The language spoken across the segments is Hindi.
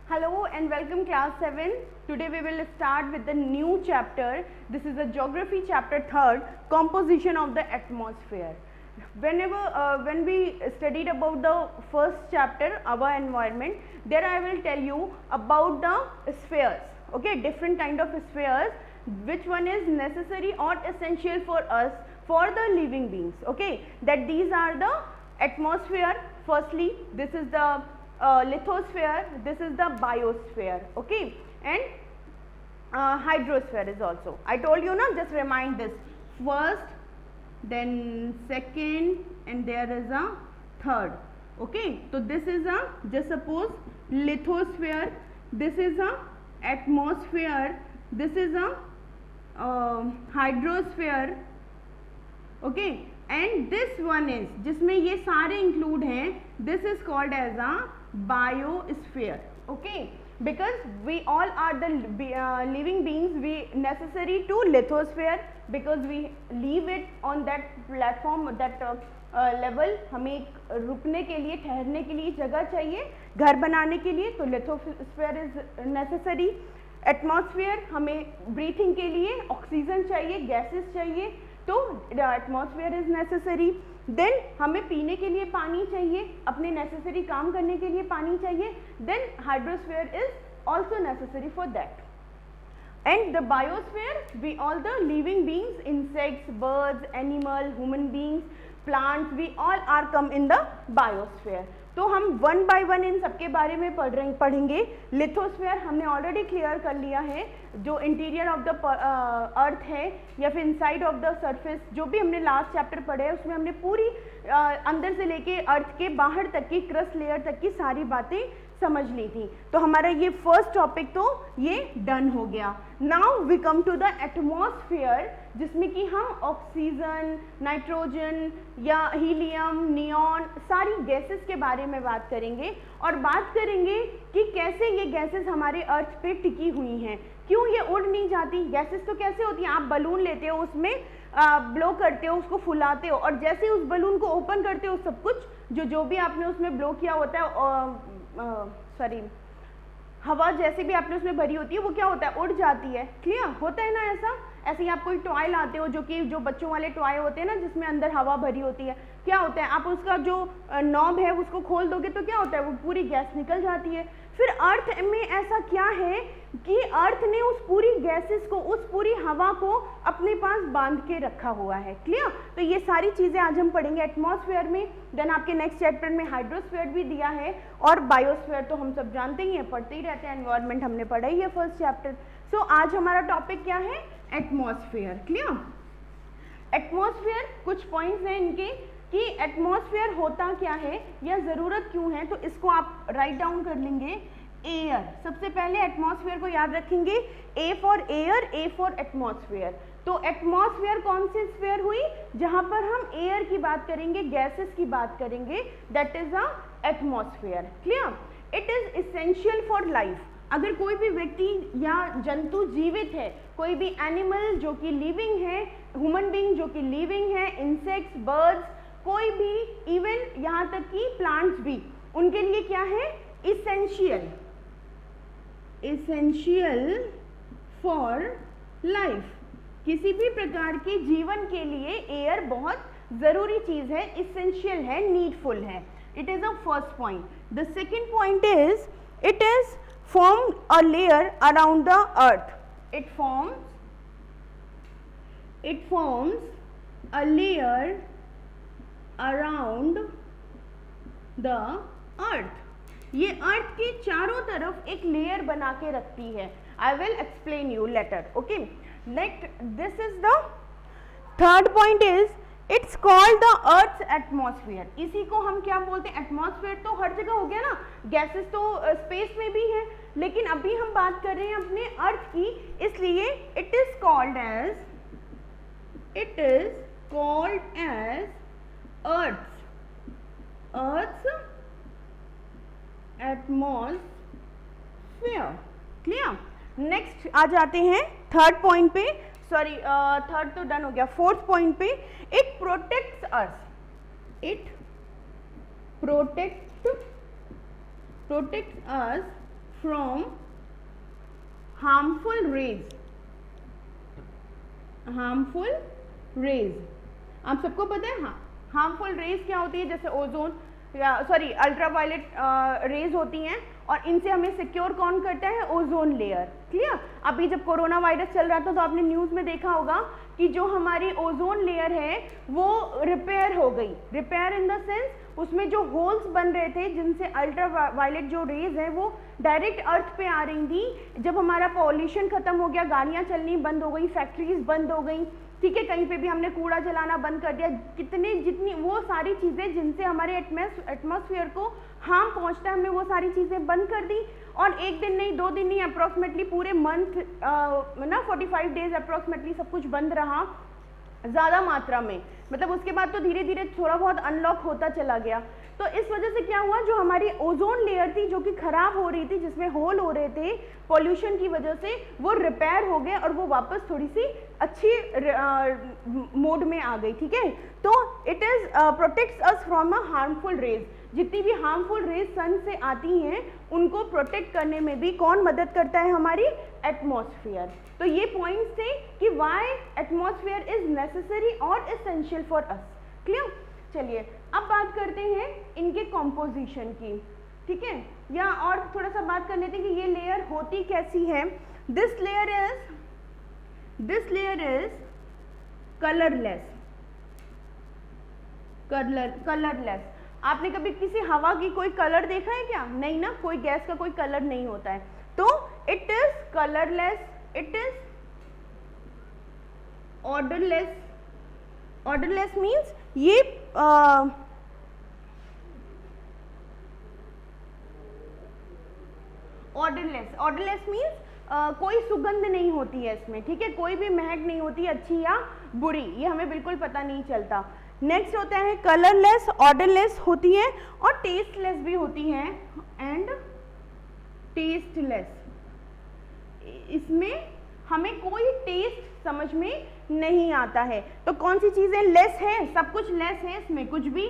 Hello and welcome class 7. Today we will start with the new chapter. This is the geography chapter 3rd, composition of the atmosphere. When we studied about the first chapter, our environment, there I will tell you about the spheres. Okay, different kind of spheres, which one is necessary or essential for us, for the living beings. Okay, that these are the atmosphere. Firstly, this is the lithosphere, this is the biosphere, okay, and hydrosphere is also. I told you now, just remind this. First, then second, and there is a third. Okay, so this is a, just suppose, lithosphere, this is a atmosphere, this is a hydrosphere, okay, and this one is, जिसमें ये सारे include हैं, this is called as a biosphere. Okay, because we all are the living beings, we necessary to lithosphere because we leave it on that platform, that level. हमें रुकने के लिए, ठहरने के लिए जगह चाहिए, घर बनाने के लिए, तो lithosphere is necessary. एटमॉस्फेयर हमें ब्रीथिंग के लिए ऑक्सीजन चाहिए, गैसेस चाहिए, तो एटमॉस्फेयर इज नेसेसरी. देन हमें पीने के लिए पानी चाहिए, अपने नेसेसरी काम करने के लिए पानी चाहिए. Then hydrosphere is also necessary for that. And the biosphere, we all the living beings, insects, birds, animal, human beings, plants, we all are come in the biosphere. तो हम वन बाय वन इन सबके बारे में पढ़ेंगे. लिथोस्फेयर हमने ऑलरेडी क्लियर कर लिया है, जो इंटीरियर ऑफ द अर्थ है या फिर इनसाइड ऑफ द सरफेस, जो भी हमने लास्ट चैप्टर पढ़े है उसमें हमने पूरी अंदर से लेके अर्थ के बाहर तक की, क्रस्ट लेयर तक की सारी बातें समझ ली थी. तो हमारा ये फर्स्ट टॉपिक तो ये डन हो गया. Now we come to the atmosphere, जिसमें कि हम ऑक्सीजन, नाइट्रोजन या हीलियम, नियॉन, सारी गैसेस के बारे में बात करेंगे और बात करेंगे कि कैसे ये गैसेस हमारे अर्थ पे टिकी हुई हैं, क्यों ये उड़ नहीं जाती. गैसेस तो कैसे होती हैं, आप बलून लेते हो, उसमें ब्लो करते हो, उसको फुलाते हो, और जैसे उस बलून को ओपन करते हो, सब कुछ जो भी आपने उसमें ब्लो किया होता है, हवा जैसे भी आपने उसमें भरी होती है, वो क्या होता है, उड़ जाती है. क्लियर होता है ना ऐसा. ऐसे ही आप कोई टॉय लाते हो, जो बच्चों वाले टॉय होते हैं ना, जिसमें अंदर हवा भरी होती है, क्या होता है, आप उसका जो नॉब है उसको खोल दोगे तो क्या होता है, वो पूरी गैस निकल जाती है. फिर अर्थ में ऐसा क्या है कि अर्थ ने उस पूरी गैसेस को, उस पूरी हवा को अपने पास बांध के रखा हुआ है. क्लियर. तो ये सारी चीजें आज हम पढ़ेंगे एटमॉस्फेयर में. देन आपके नेक्स्ट चैप्टर में हाइड्रोस्फेयर भी दिया है, और बायोस्फेयर तो हम सब जानते ही हैं, पढ़ते ही रहते हैं. एनवायरनमेंट हमने पढ़ा ही है फर्स्ट चैप्टर. सो आज हमारा टॉपिक क्या है, एटमॉस्फेयर. क्लियर. एटमॉस्फेयर, कुछ पॉइंट्स हैं इनके कि एटमॉस्फेयर होता क्या है या ज़रूरत क्यों है, तो इसको आप राइट डाउन कर लेंगे. एयर, सबसे पहले एटमॉस्फेयर को याद रखेंगे. A for air, A for atmosphere. तो एटमॉस्फेयर कौन सी स्फेयर हुई, जहां पर हम एयर की बात करेंगे, गैसेस की बात करेंगे, that is a atmosphere. Clear. It is essential for life. अगर कोई भी व्यक्ति या जंतु जीवित है, कोई भी एनिमल जो कि लिविंग है, ह्यूमन बीइंग जो कि लिविंग है, इंसेक्ट्स, बर्ड्स, कोई भी, इवन यहाँ तक कि प्लांट्स भी, उनके लिए क्या है, इसेंशियल, इसेंशियल फॉर लाइफ. किसी भी प्रकार के जीवन के लिए एयर बहुत जरूरी चीज है, इसेंशियल है, नीडफुल है. It is a first point. The second point is it is formed a layer around the earth. It forms a layer around the earth. ये अर्थ के चारों तरफ एक लेयर बना के रखती है. I will explain you later. Okay. Next, this is the third point is it's called the earth atmosphere. इसी को हम क्या बोलते हैं, एटमॉस्फेयर तो हर जगह हो गया ना, गैसेस तो स्पेस में भी है, लेकिन अभी हम बात कर रहे हैं अपने अर्थ की, इसलिए it is called as earth atmosphere. Clear. Next आ जाते हैं थर्ड पॉइंट पे. सॉरी, थर्ड तो डन हो गया. फोर्थ पॉइंट पे, it protects us. It protect us from harmful rays, harmful rays. आप सबको पता है हार्मफुल रेज क्या होती है, जैसे ओजोन सॉरी अल्ट्रावायलेट रेज होती हैं, और इनसे हमें सिक्योर कौन करता है, ओजोन लेयर। क्लियर। अभी जब कोरोना वायरस चल रहा था तो आपने न्यूज़ में देखा होगा कि जो हमारी ओजोन लेयर है वो रिपेयर हो गई। रिपेयर इन द सेंस उसमें जो होल्स बन रहे थे जिनसे अल्ट्रा वायलेट जो रेज है वो डायरेक्ट अर्थ पे आ रही थी। जब हमारा पॉल्यूशन खत्म हो गया, गाड़ियाँ चलनी बंद हो गई, फैक्ट्रीज बंद हो गई, ठीक है, कहीं पे भी हमने कूड़ा जलाना बंद कर दिया, कितनी जितनी वो सारी चीज़ें जिनसे हमारे एटमॉस्फेयर को हार्म पहुंचता है, हमने वो सारी चीज़ें बंद कर दी। और एक दिन नहीं, 2 दिन नहीं, अप्रॉक्सीमेटली पूरे मंथ ना 45 डेज अप्रॉक्सीमेटली सब कुछ बंद रहा ज़्यादा मात्रा में। मतलब उसके बाद तो धीरे धीरे थोड़ा बहुत अनलॉक होता चला गया। तो इस वजह से क्या हुआ, जो हमारी ओजोन लेयर थी जो कि खराब हो रही थी, जिसमें होल हो रहे थे पॉल्यूशन की वजह से, वो रिपेयर हो गए और वो वापस थोड़ी सी अच्छी मोड में आ गई। ठीक है, तो it is protects us from a harmful rays. जितनी भी हार्मफुल रेज सन से आती हैं उनको प्रोटेक्ट करने में भी कौन मदद करता है, हमारी एटमॉस्फेयर। तो ये पॉइंट्स थे कि व्हाई एटमॉस्फेयर इज नेसेसरी और एसेंशियल फॉर अस। क्लियर। चलिए अब बात करते हैं इनके कॉम्पोजिशन की। ठीक है, या और थोड़ा सा बात कर लेते हैं कि ये लेयर होती कैसी है। This layer is colourless. Colourless. आपने कभी किसी हवा की कोई कलर देखा है क्या? नहीं ना, कोई गैस का कोई कलर नहीं होता है। तो it is colourless, it is odourless. Odourless means ये ऑर्डरलेस मीन्स कोई सुगंध नहीं होती है इसमें। ठीक है, कोई भी महक नहीं होती, अच्छी या बुरी, ये हमें बिल्कुल पता नहीं चलता। नेक्स्ट होता है कलरलेस, ऑर्डरलेस होती है, और टेस्टलेस भी होती है, एंड टेस्टलेस। इसमें हमें कोई टेस्ट समझ में नहीं आता है। तो कौन सी चीजें लेस है? सब कुछ लेस है, इसमें कुछ भी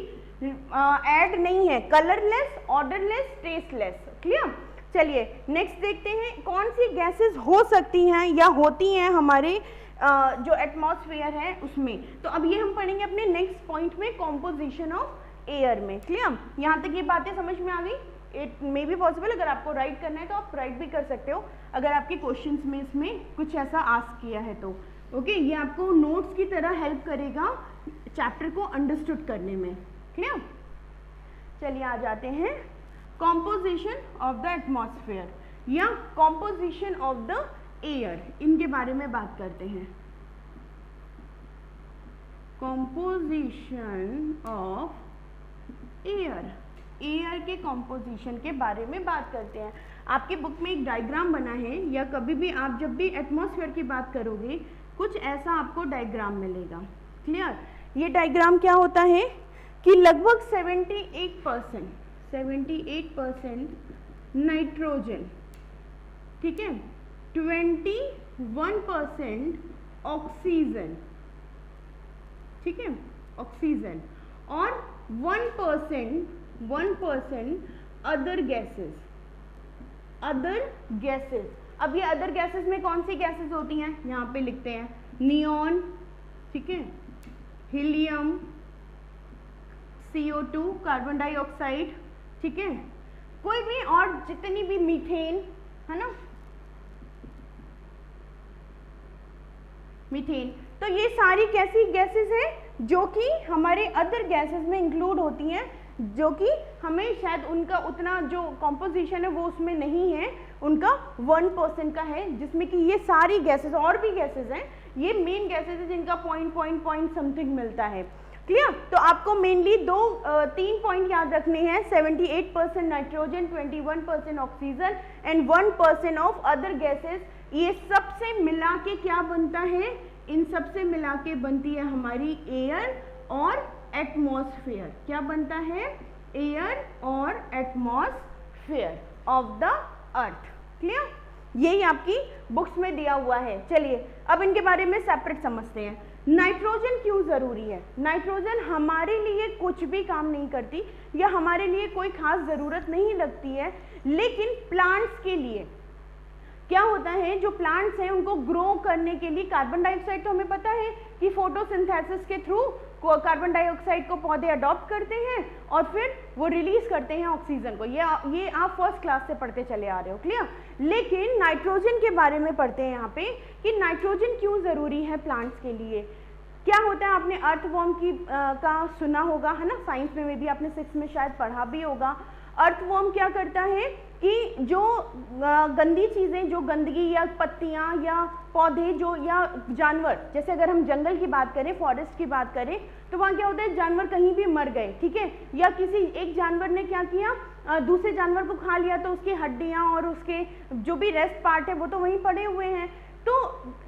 ऐड नहीं है। Colourless, odourless, tasteless. क्लियर। चलिए नेक्स्ट देखते हैं कौन सी गैसेस हो सकती हैं या होती हैं हमारे जो एटमॉस्फेयर है उसमें। तो अब ये हम पढ़ेंगे अपने नेक्स्ट पॉइंट में, कॉम्पोजिशन ऑफ एयर में। क्लियर। यहाँ तक ये बातें समझ में आ गई? इट मे बी पॉसिबल, अगर आपको राइट करना है तो आप राइट भी कर सकते हो, अगर आपके क्वेश्चंस में इसमें कुछ ऐसा आस्क किया है तो। ओके, ये आपको नोट्स की तरह हेल्प करेगा चैप्टर को अंडरस्टूड करने में। क्लियर। चलिए आ जाते हैं कॉम्पोजिशन ऑफ द एटमॉस्फेयर या कॉम्पोजिशन ऑफ द एयर, इनके बारे में बात करते हैं। कॉम्पोजिशन ऑफ एयर, एयर के कॉम्पोजिशन के बारे में बात करते हैं। आपकी बुक में एक डायग्राम बना है, या कभी भी आप जब भी एटमॉस्फेयर की बात करोगे कुछ ऐसा आपको डायग्राम मिलेगा। क्लियर। ये डायग्राम क्या होता है कि लगभग 78% नाइट्रोजन, ठीक है, 21% ऑक्सीजन, ठीक है, ऑक्सीजन, और 1% अदर गैसेस। अदर गैसेस, अब ये अदर गैसेस में कौन सी गैसेस होती हैं? यहाँ पे लिखते हैं, नियॉन, ठीक है, हीलियम, CO2 कार्बन डाइऑक्साइड, ठीक है, कोई भी और जितनी भी, मीथेन, है ना, मीथेन। तो ये सारी कैसी गैसेस हैं जो कि हमारे अदर गैसेस में इंक्लूड होती हैं, जो कि हमें शायद उनका उतना जो कॉम्पोजिशन है वो उसमें नहीं है, उनका 1% का है, जिसमें कि ये सारी गैसेस, और भी गैसेस हैं, ये मेन गैसेस है जिनका पॉइंट समथिंग मिलता है। क्लियर। तो आपको मेनली 3 पॉइंट याद रखने हैं, 78% nitrogen, 21% oxygen and 1% of other gases. ये सबसे मिला के क्या बनता है? इन सबसे मिला के बनती है हमारी एयर और एटमॉस्फेयर। क्या बनता है? एयर और atmosphere of the earth. Clear. यही आपकी बुक्स में दिया हुआ है। चलिए अब इनके बारे में सेपरेट समझते हैं। नाइट्रोजन क्यों ज़रूरी है? नाइट्रोजन हमारे लिए कुछ भी काम नहीं करती या हमारे लिए कोई खास ज़रूरत नहीं लगती है, लेकिन प्लांट्स के लिए क्या होता है, जो प्लांट्स हैं उनको ग्रो करने के लिए कार्बन डाइऑक्साइड, तो हमें पता है कि फोटोसिंथेसिस के थ्रू कार्बन डाइऑक्साइड को पौधे अडॉप्ट करते हैं और फिर वो रिलीज करते हैं ऑक्सीजन को। ये आप फर्स्ट क्लास से पढ़ते चले आ रहे हो, क्लियर। लेकिन नाइट्रोजन के बारे में पढ़ते हैं यहाँ पे कि नाइट्रोजन क्यों ज़रूरी है प्लांट्स के लिए। क्या होता है, आपने अर्थवॉर्म का सुना होगा, है ना, साइंस में भी आपने 6th में शायद पढ़ा भी होगा। अर्थवॉर्म क्या करता है कि जो गंदी चीज़ें, जो गंदगी या पत्तियाँ या पौधे जो या जानवर, जैसे अगर हम जंगल की बात करें, फॉरेस्ट की बात करें, तो वहाँ क्या होता है, जानवर कहीं भी मर गए, ठीक है, या किसी एक जानवर ने क्या किया, दूसरे जानवर को खा लिया, तो उसकी हड्डियाँ और उसके जो भी रेस्ट पार्ट है वो तो वहीं पड़े हुए हैं। तो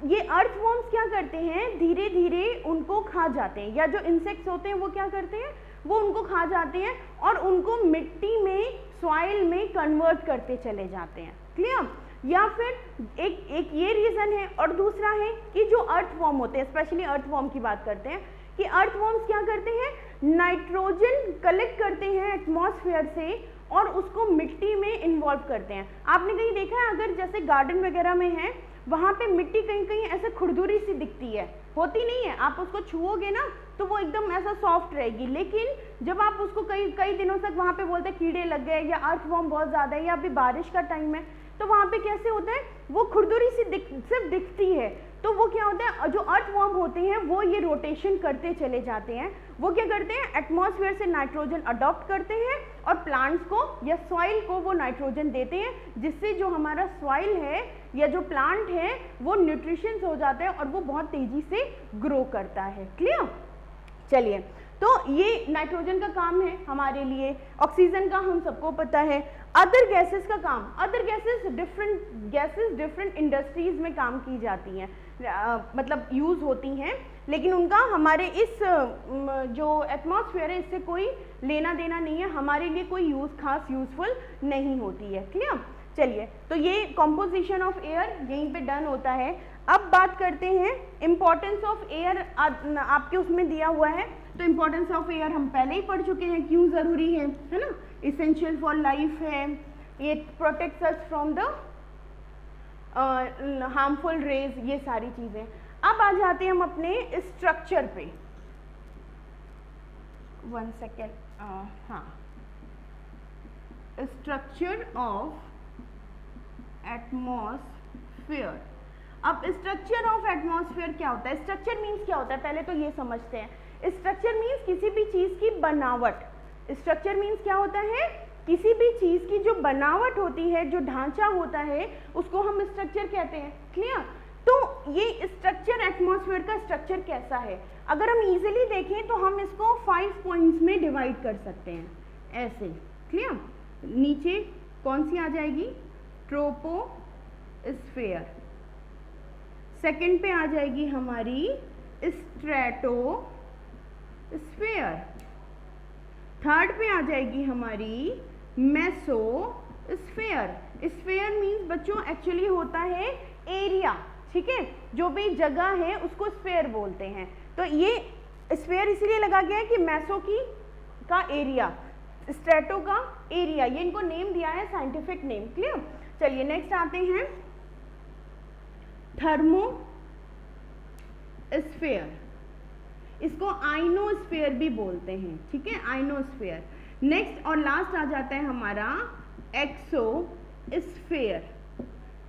ये अर्थवॉर्म्स क्या करते हैं, धीरे धीरे उनको खा जाते हैं, या जो इंसेक्ट्स होते हैं वो क्या करते हैं, वो उनको खा जाते हैं और उनको मिट्टी में, सॉइल में कन्वर्ट करते चले जाते हैं, क्लियर। या फिर एक ये रीज़न है, और दूसरा है कि जो अर्थवॉर्म होते हैं, स्पेशली अर्थवॉर्म की बात करते हैं कि अर्थवॉर्म्स क्या करते हैं, नाइट्रोजन कलेक्ट करते हैं एटमॉस्फेयर से और उसको मिट्टी में इन्वॉल्व करते हैं। आपने कहीं देखा है, अगर जैसे गार्डन वगैरह में है, वहाँ पे मिट्टी कहीं कहीं ऐसे खुरदुरी सी दिखती है, होती नहीं है, आप उसको छुओगे ना तो वो एकदम ऐसा सॉफ्ट रहेगी, लेकिन जब आप उसको कई दिनों तक वहाँ पे बोलते हैं कीड़े लग गए या अर्थवॉर्म बहुत ज़्यादा है या अभी बारिश का टाइम है, तो वहाँ पे कैसे होता है, वो खुरदुरी सी सिर्फ दिखती है। तो वो क्या होता है, जो अर्थवॉर्म होते हैं वो ये रोटेशन करते चले जाते हैं, वो क्या करते हैं, एटमॉस्फेयर से नाइट्रोजन अडॉप्ट करते हैं और प्लांट्स को या सॉइल को वो नाइट्रोजन देते हैं, जिससे जो हमारा सॉइल है या जो प्लांट है वो न्यूट्रिशंस हो जाता है और वो बहुत तेजी से ग्रो करता है, क्लियर। चलिए, तो ये नाइट्रोजन का काम है हमारे लिए, ऑक्सीजन का हम सबको पता है। अदर गैसेस का काम, अदर गैसेस डिफरेंट इंडस्ट्रीज में काम की जाती हैं, मतलब यूज़ होती हैं, लेकिन उनका हमारे इस जो एटमॉस्फेयर है इससे कोई लेना देना नहीं है, हमारे लिए कोई खास यूजफुल नहीं होती है, क्लियर। चलिए, तो ये कॉम्पोजिशन ऑफ एयर यहीं पे डन होता है। अब बात करते हैं इम्पोर्टेंस ऑफ एयर, आपके उसमें दिया हुआ है, तो इम्पोर्टेंस ऑफ एयर हम पहले ही पढ़ चुके हैं, क्यों ज़रूरी है ना, इसेंशियल फॉर लाइफ है, ये protects us from the harmful rays, ये सारी चीज़ें। अब आ जाते हैं हम अपने स्ट्रक्चर पे, 1 सेकेंड, हाँ, स्ट्रक्चर ऑफ एटमॉस्फेयर। अब स्ट्रक्चर ऑफ एटमॉस्फेयर क्या होता है, स्ट्रक्चर मीन्स क्या होता है, पहले तो ये समझते हैं। स्ट्रक्चर मीन्स किसी भी चीज़ की बनावट, स्ट्रक्चर मीन्स क्या होता है, किसी भी चीज़ की जो बनावट होती है, जो ढांचा होता है, उसको हम स्ट्रक्चर कहते हैं, क्लियर। तो ये स्ट्रक्चर, एटमॉस्फेयर का स्ट्रक्चर कैसा है, अगर हम इजीली देखें तो हम इसको 5 पॉइंट्स में डिवाइड कर सकते हैं, ऐसे, क्लियर। नीचे कौन सी आ जाएगी, ट्रोपोस्फेयर, सेकंड पे आ जाएगी हमारी स्ट्रेटोस्फेयर, थर्ड पे आ जाएगी हमारी मेसोस्फेयर। स्फेयर मीन्स बच्चों एक्चुअली होता है एरिया, ठीक है, जो भी जगह है उसको स्फेयर बोलते हैं। तो ये स्फेयर इसलिए लगा गया है कि मेसो का एरिया, स्ट्रेटो का एरिया, ये इनको नेम दिया है, साइंटिफिक नेम, क्लियर। चलिए नेक्स्ट आते हैं थर्मोस्फेयर, इसको आइनोस्फेयर भी बोलते हैं, ठीक है, आइनोस्फेयर। नेक्स्ट और लास्ट आ जाता है हमारा एक्सोस्फेयर।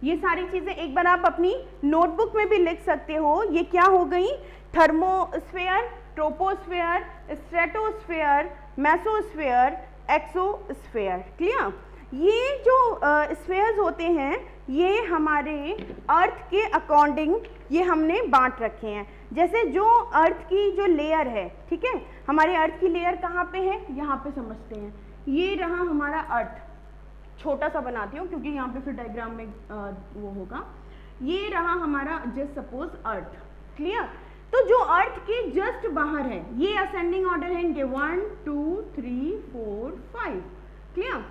ये सारी चीजें एक बार आप अपनी नोटबुक में भी लिख सकते हो, ये क्या हो गई, thermosphere, troposphere, stratosphere, mesosphere, exosphere, clear. ये जो स्फेयर्स होते हैं ये हमारे अर्थ के अकॉर्डिंग ये हमने बांट रखे हैं। जैसे जो अर्थ की जो लेयर है, ठीक है, हमारे अर्थ की लेयर कहाँ पे है, यहाँ पे समझते हैं, ये रहा हमारा अर्थ, छोटा सा बनाती हूँ क्योंकि यहाँ पे फिर डायग्राम में वो होगा, ये रहा हमारा जस्ट सपोज अर्थ, क्लियर। तो जो अर्थ के जस्ट बाहर है, ये असेंडिंग ऑर्डर है इनके 1 2 3 4 5, क्लियर।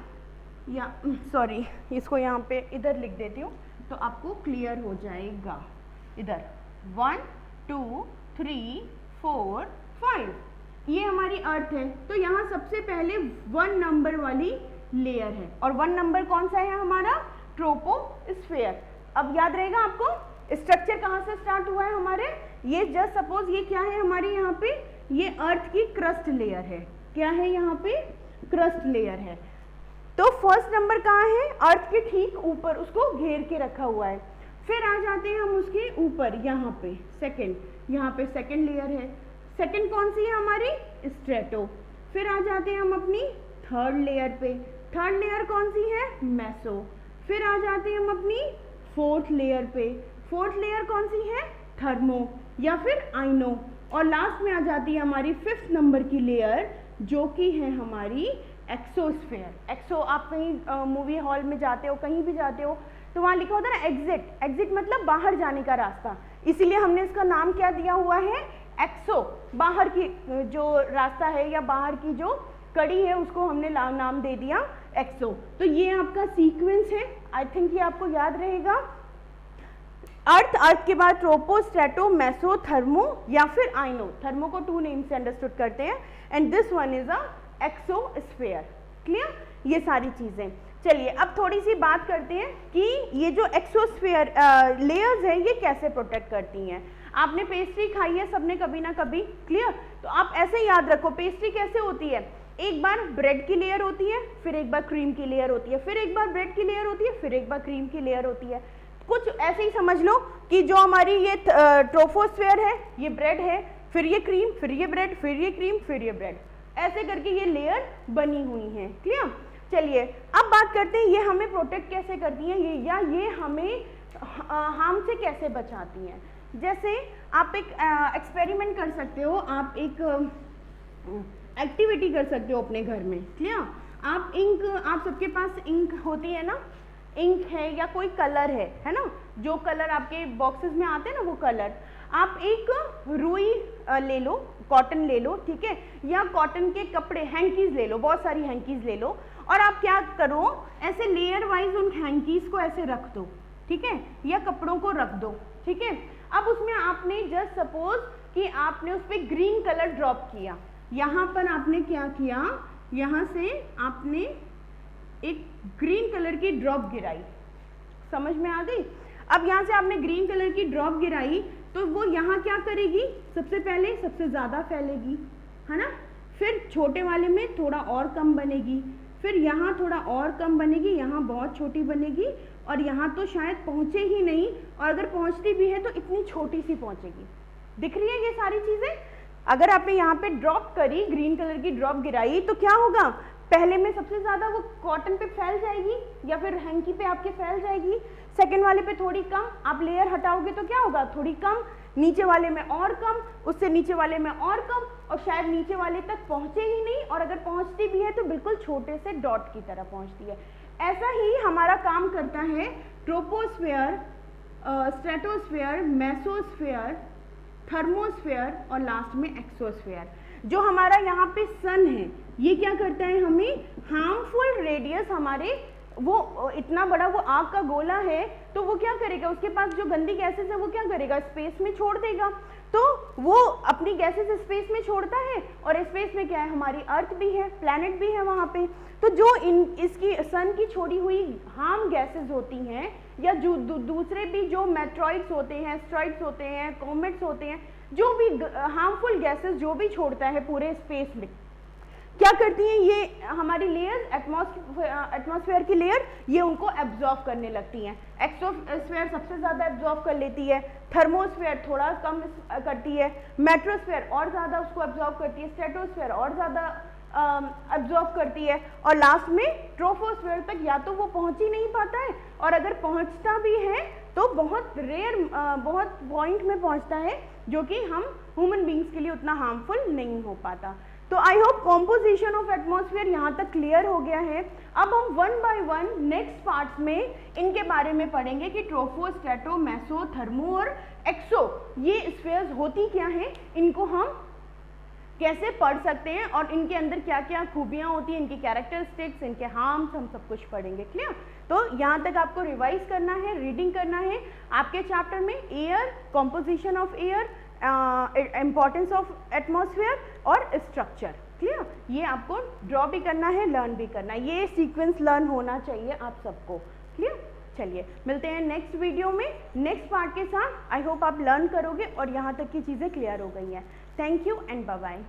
या सॉरी, इसको यहाँ पे इधर लिख देती हूँ तो आपको क्लियर हो जाएगा। इधर 1 2 3, 4, 5, ये हमारी अर्थ है। तो यहाँ सबसे पहले 1 नंबर वाली लेयर है, और 1 नंबर कौन सा है हमारा? ट्रोपोस्फेयर। अब याद रहेगा आपको स्ट्रक्चर कहाँ से स्टार्ट हुआ है हमारे? ये जस्ट सपोज ये क्या है हमारी यहाँ पे, ये अर्थ की क्रस्ट लेयर है। क्या है यहाँ पे? क्रस्ट लेयर है। तो फर्स्ट नंबर कहाँ है? अर्थ के ठीक ऊपर, उसको घेर के रखा हुआ है। फिर आ जाते हैं हम उसके ऊपर, यहाँ पे सेकंड, यहाँ पे सेकंड लेयर है। सेकंड कौन सी है हमारी? स्ट्रेटो। फिर आ जाते हैं हम अपनी थर्ड लेयर पे। थर्ड लेयर कौन सी है? मेसो। फिर आ जाते हैं हम अपनी फोर्थ लेयर पे। फोर्थ लेयर कौन सी है? थर्मो या फिर आइनो। और लास्ट में आ जाती है हमारी 5th नंबर की लेयर, जो कि है हमारी एक्सोस्फेयर। एक्सो, आप कहीं मूवी हॉल में जाते हो, कहीं भी जाते हो, तो वहाँ लिखा होता है ना एग्जिट। एग्जिट मतलब बाहर जाने का रास्ता, इसीलिए हमने इसका नाम क्या दिया हुआ है? एक्सो। बाहर की जो रास्ता है या बाहर की जो कड़ी है, उसको हमने नाम दे दिया एक्सो। तो ये आपका सीक्वेंस है, आई थिंक ये आपको याद रहेगा। अर्थ, अर्थ के बाद ट्रोपो, स्ट्रेटो, मेसो, थर्मो या फिर आइनो। थर्मो को 2 नेम से अंडरस्टूड करते हैं, and this one is a exosphere. Clear? ये सारी चीजें। चलिए अब थोड़ी सी बात करते हैं कि ये जो एक्सोस्फेयर लेयर्स हैं ये कैसे प्रोटेक्ट करती हैं। आपने पेस्ट्री खाई है सबने कभी ना कभी, क्लियर? तो आप ऐसे याद रखो, पेस्ट्री कैसे होती है? एक बार ब्रेड की लेयर होती है, फिर एक बार क्रीम की लेयर होती है, फिर एक बार ब्रेड की लेयर होती है, फिर एक बार क्रीम की लेयर होती है। कुछ ऐसे ही समझ लो कि जो हमारी ये ट्रोपोस्फेयर है, ये ब्रेड है, फिर ये क्रीम, फिर ये ब्रेड, फिर ये क्रीम, फिर ये ब्रेड, ऐसे करके ये लेयर बनी हुई है। क्लियर? चलिए अब बात करते हैं ये हमें प्रोटेक्ट कैसे करती हैं, ये हमें हार्म से कैसे बचाती हैं। जैसे आप एक एक्सपेरिमेंट कर सकते हो, आप एक एक्टिविटी कर सकते हो अपने घर में। क्लियर? आप इंक, आप सबके पास इंक होती है ना, इंक है या कोई कलर है ना, जो कलर आपके बॉक्सेस में आते हैं ना, वो कलर आप एक रुई ले लो, कॉटन ले लो, ठीक है, या कॉटन के कपड़े, हैंकीज ले लो, बहुत सारी हैंकीज ले लो, और आप क्या करो, ऐसे लेयर वाइज उन हैंकीज को ऐसे रख दो, ठीक है, या कपड़ों को रख दो, ठीक है। अब उसमें आपने जस्ट सपोज कि आपने उस पर ग्रीन कलर ड्रॉप किया, यहाँ पर आपने क्या किया, यहाँ से आपने एक ग्रीन कलर की ड्रॉप गिराई, समझ में आ गई। अब यहाँ से आपने ग्रीन कलर की ड्रॉप गिराई तो वो यहाँ क्या करेगी, सबसे पहले सबसे ज़्यादा फैलेगी, है ना, फिर छोटे वाले में थोड़ा और कम बनेगी, फिर यहाँ थोड़ा और कम बनेगी, यहाँ बहुत छोटी बनेगी, और यहाँ तो शायद पहुँचे ही नहीं, और अगर पहुँचती भी है तो इतनी छोटी सी पहुँचेगी। दिख रही है ये सारी चीज़ें। अगर आपने यहाँ पे ड्रॉप करी, ग्रीन कलर की ड्रॉप गिराई, तो क्या होगा, पहले में सबसे ज़्यादा वो कॉटन पे फैल जाएगी या फिर हैंकी पे आपके फैल जाएगी, सेकंड वाले पे थोड़ी कम, आप लेयर हटाओगे तो क्या होगा, थोड़ी कम, नीचे वाले में और कम, उससे नीचे वाले में और कम, और शायद नीचे वाले तक पहुँचे ही नहीं, और अगर पहुँचती भी है तो बिल्कुल छोटे से डॉट की तरह पहुँचती है। ऐसा ही हमारा काम करता है ट्रोपोस्फेयर, स्ट्रेटोस्फेयर, मेसोस्फेयर, थर्मोस्फेयर और लास्ट में एक्सोस्फेयर। जो हमारा यहाँ पे सन है, ये क्या करता है, हमें हार्मफुल रेडियस, हमारे वो इतना बड़ा वो आग का गोला है, तो वो क्या करेगा, उसके पास जो गंदी गैसेस है वो क्या करेगा, स्पेस में छोड़ देगा। तो वो अपनी गैसेस स्पेस में छोड़ता है, और स्पेस में क्या है, हमारी अर्थ भी है, प्लैनेट भी है वहाँ पे। तो जो इसकी सन की छोड़ी हुई हार्म गैसेस होती हैं, या जो दूसरे भी जो मेट्रॉइड्स होते हैं, एस्ट्रॉइड्स होते हैं, कॉमेट्स होते हैं, जो भी हार्मफुल गैसेस जो भी छोड़ता है पूरे स्पेस में, क्या करती हैं ये हमारी लेयर्स, एटमॉस्फेयर की लेयर, ये उनको एब्जॉर्ब करने लगती हैं। एक्सोस्फेयर सबसे ज़्यादा एब्जॉर्ब कर लेती है, थर्मोस्फेयर थोड़ा कम करती है, मेट्रोस्फेयर और ज़्यादा उसको एब्जॉर्ब करती है, स्ट्रेटोस्फेयर और ज़्यादा एब्जॉर्ब करती है, और लास्ट में ट्रोपोस्फेयर तक या तो वो पहुँच ही नहीं पाता है, और अगर पहुँचता भी है तो बहुत रेयर, बहुत पॉइंट में पहुँचता है, जो कि हम ह्यूमन बींग्स के लिए उतना हार्मफुल नहीं हो पाता। तो I hope composition of atmosphere यहाँ तक क्लियर हो गया है। अब हम one by one next parts में इनके बारे में पढ़ेंगे कि ट्रोपो, स्ट्रेटो, मेसो, थर्मो और एक्सो ये स्फीयर्स होती क्या हैं, इनको हम कैसे पढ़ सकते हैं, और इनके अंदर क्या क्या खूबियाँ होती हैं, इनकी कैरेक्टरिस्टिक्स, इनके हार्म्स, हम सब कुछ पढ़ेंगे। क्लियर? तो यहाँ तक आपको रिवाइज करना है, रीडिंग करना है। आपके चैप्टर में air, composition of air, importance of atmosphere और स्ट्रक्चर। क्लियर, ये आपको ड्रॉ भी करना है, लर्न भी करना है, ये सीक्वेंस लर्न होना चाहिए आप सबको। क्लियर, चलिए मिलते हैं नेक्स्ट वीडियो में नेक्स्ट पार्ट के साथ। आई होप आप लर्न करोगे और यहाँ तक की चीज़ें क्लियर हो गई हैं। Thank you and bye bye.